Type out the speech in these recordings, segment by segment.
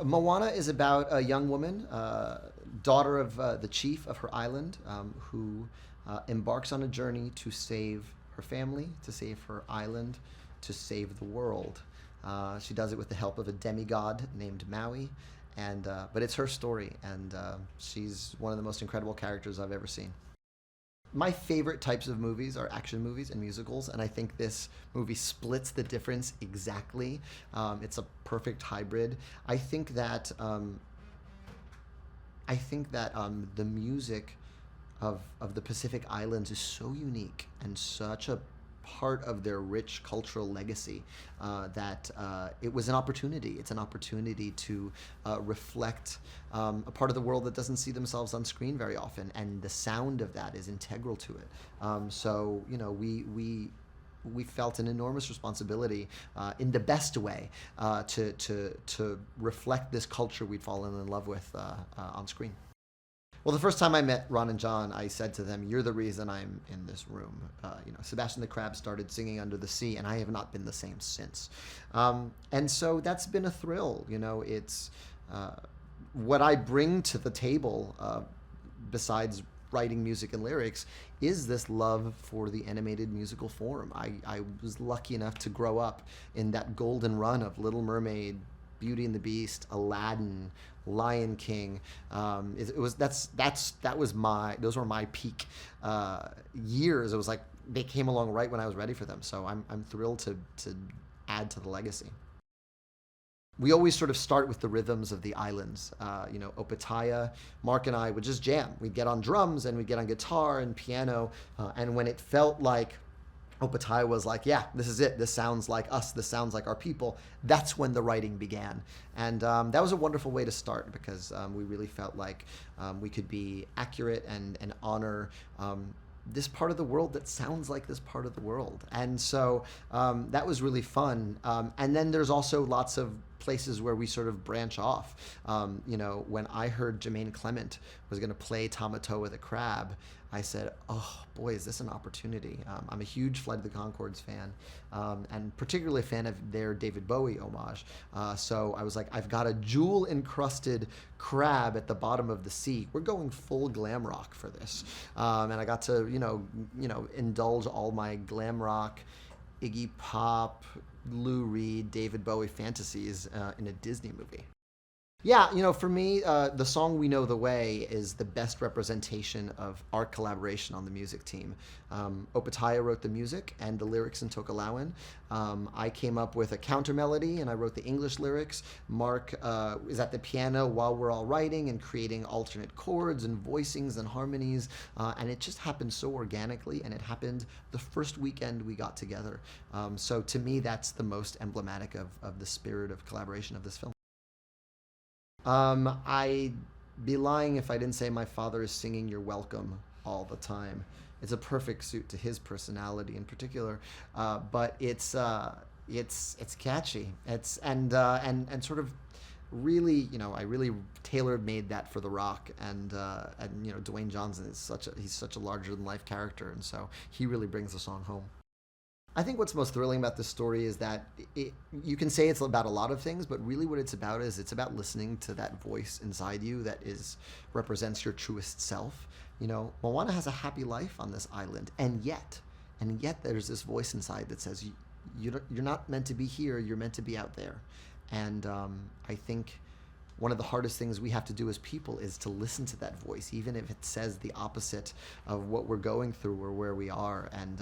Moana is about a young woman, daughter of the chief of her island, who embarks on a journey to save her family, to save her island, to save the world. She does it with the help of a demigod named Maui, and but it's her story, and she's one of the most incredible characters I've ever seen. My favorite types of movies are action movies and musicals, and I think this movie splits the difference exactly. It's a perfect hybrid. I think that the music of the Pacific Islands is so unique and such a part of their rich cultural legacy that it was an opportunity. It's an opportunity to reflect a part of the world that doesn't see themselves on screen very often, and the sound of that is integral to it. So you know, we felt an enormous responsibility in the best way to reflect this culture we'd fallen in love with on screen. Well, the first time I met Ron and John, I said to them, "You're the reason I'm in this room." Sebastian the Crab started singing Under the Sea, and I have not been the same since. And so that's been a thrill. It's what I bring to the table, besides writing music and lyrics, is this love for the animated musical form. I was lucky enough to grow up in that golden run of Little Mermaid, Beauty and the Beast, Aladdin, Lion King. Those were my peak years. It was like they came along right when I was ready for them. So I'm thrilled to add to the legacy. We always sort of start with the rhythms of the islands. Opataya, Mark and I would just jam. We'd get on drums and we'd get on guitar and piano. And when it felt like Opataya was like, yeah, this is it. This sounds like us. This sounds like our people. That's when the writing began. And that was a wonderful way to start because we really felt like we could be accurate and honor this part of the world that sounds like this part of the world. And so that was really fun. And then there's also lots of places where we sort of branch off. When I heard Jermaine Clement was going to play Tamatoa the Crab, I said, oh boy, is this an opportunity. I'm a huge Flight of the Conchords fan, and particularly a fan of their David Bowie homage. So I was like, I've got a jewel-encrusted crab at the bottom of the sea. We're going full glam rock for this. And I got to, indulge all my glam rock, Iggy Pop, Lou Reed, David Bowie fantasies in a Disney movie. Yeah, for me, the song We Know the Way is the best representation of our collaboration on the music team. Opataya wrote the music and the lyrics in Tokelauan. I came up with a counter melody and I wrote the English lyrics. Mark is at the piano while we're all writing and creating alternate chords and voicings and harmonies. And it just happened so organically, and it happened the first weekend we got together. So to me, that's the most emblematic of the spirit of collaboration of this film. I'd be lying if I didn't say my father is singing "You're Welcome" all the time. It's a perfect suit to his personality in particular, but it's catchy. And sort of really, I really tailor-made that for The Rock, and Dwayne Johnson is he's such a larger-than-life character, and so he really brings the song home. I think what's most thrilling about this story is that you can say it's about a lot of things, but really what it's about is it's about listening to that voice inside you that represents your truest self. Moana has a happy life on this island, and yet there's this voice inside that says you're not meant to be here. You're meant to be out there. And I think one of the hardest things we have to do as people is to listen to that voice, even if it says the opposite of what we're going through or where we are, and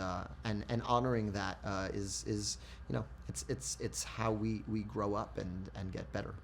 honoring that is it's how we grow up and get better.